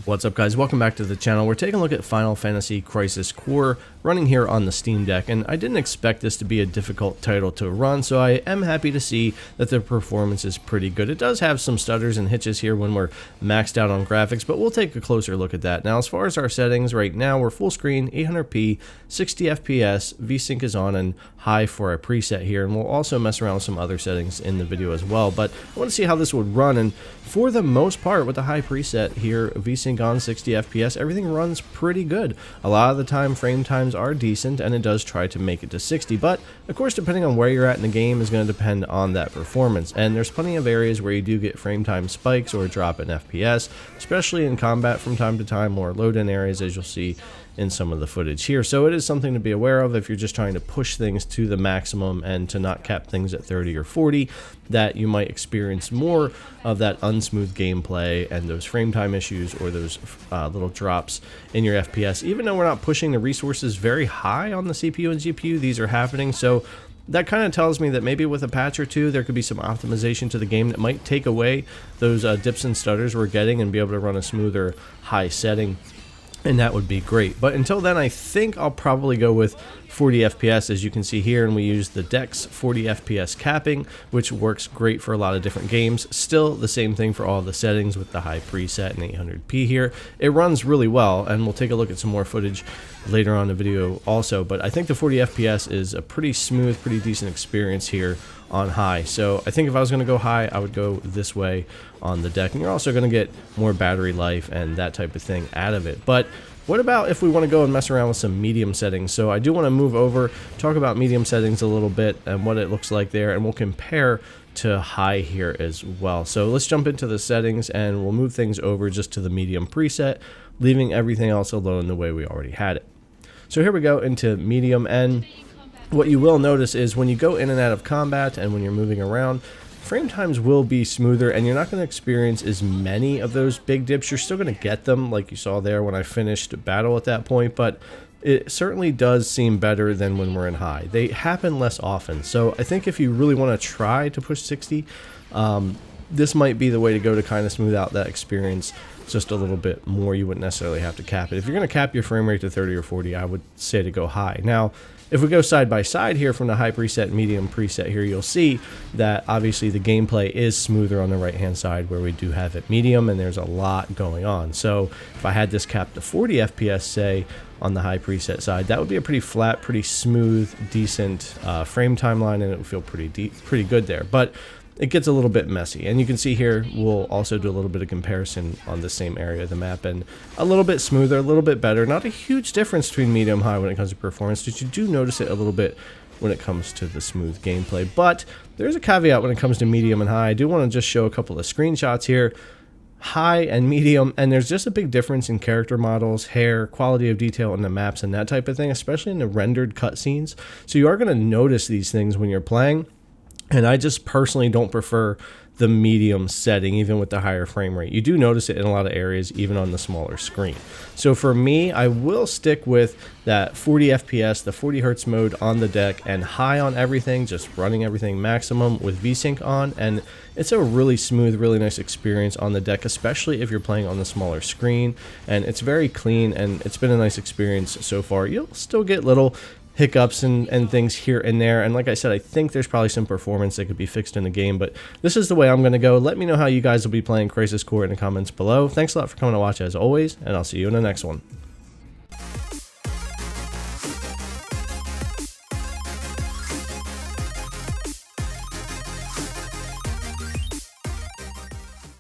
What's up, guys? Welcome back to the channel. We're taking a look at Final Fantasy Crisis Core running here on the Steam Deck, and I didn't expect this to be a difficult title to run, so I am happy to see that the performance is pretty good. It does have some stutters and hitches here when we're maxed out on graphics, but we'll take a closer look at that. Now, as far as our settings, right now we're full screen, 800p, 60 FPS, VSync is on, and high for our preset here, and we'll also mess around with some other settings in the video as well, but I want to see how this would run, and for the most part with the high preset here, VSync on 60 FPS, everything runs pretty good. A lot of the time frame times are decent, and it does try to make it to 60, but of course depending on where you're at in the game is going to depend on that performance, and there's plenty of areas where you do get frame time spikes or a drop in FPS, especially in combat from time to time, or load in areas, as you'll see in some of the footage here. So it is something to be aware of if you're just trying to push things to the maximum and to not cap things at 30 or 40, that you might experience more of that unsmooth gameplay and those frame time issues or those little drops in your FPS. Even though we're not pushing the resources very high on the CPU and GPU, these are happening. So that kind of tells me that maybe with a patch or two, there could be some optimization to the game that might take away those dips and stutters we're getting and be able to run a smoother high setting. And that would be great. But until then, I think I'll probably go with 40 FPS, as you can see here, and we use the deck's 40 FPS capping, which works great for a lot of different games. Still the same thing for all the settings with the high preset and 800p here. It runs really well, and we'll take a look at some more footage later on in the video also, but I think the 40 FPS is a pretty smooth, pretty decent experience here on high. So I think if I was going to go high, I would go this way on the deck, and you're also going to get more battery life and that type of thing out of it. But what about if we want to go and mess around with some medium settings? So I do want to move over, talk about medium settings a little bit and what it looks like there, and we'll compare to high here as well. So let's jump into the settings and we'll move things over just to the medium preset, leaving everything else alone the way we already had it. So here we go into medium, and what you will notice is when you go in and out of combat and when you're moving around, frame times will be smoother, and you're not going to experience as many of those big dips. You're still going to get them like you saw there when I finished battle at that point, but it certainly does seem better than when we're in high. They happen less often, so I think if you really want to try to push 60, this might be the way to go to kind of smooth out that experience just a little bit more. You wouldn't necessarily have to cap it. If you're going to cap your frame rate to 30 or 40, I would say to go high. Now, if we go side by side here from the high preset and medium preset here, you'll see that obviously the gameplay is smoother on the right hand side where we do have it medium, and there's a lot going on. So if I had this capped to 40 FPS, say, on the high preset side, that would be a pretty flat, pretty smooth, decent frame timeline, and it would feel pretty good there. But it gets a little bit messy, and you can see here we'll also do a little bit of comparison on the same area of the map, and a little bit smoother, a little bit better. Not a huge difference between medium and high when it comes to performance, but you do notice it a little bit when it comes to the smooth gameplay. But there's a caveat when it comes to medium and high. I do want to just show a couple of screenshots here. High and medium, and there's just a big difference in character models, hair, quality of detail in the maps, and that type of thing, especially in the rendered cutscenes. So you are going to notice these things when you're playing. And I just personally don't prefer the medium setting, even with the higher frame rate. You do notice it in a lot of areas, even on the smaller screen. So for me, I will stick with that 40 FPS, the 40 Hertz mode on the deck, and high on everything, just running everything maximum with VSync on. And it's a really smooth, really nice experience on the deck, especially if you're playing on the smaller screen. And it's very clean, and it's been a nice experience so far. You'll still get little hiccups and things here and there, and like I said, I think there's probably some performance that could be fixed in the game, but this is the way I'm going to go. Let me know how you guys will be playing Crisis Core in the comments below. Thanks a lot for coming to watch as always, and I'll see you in the next one.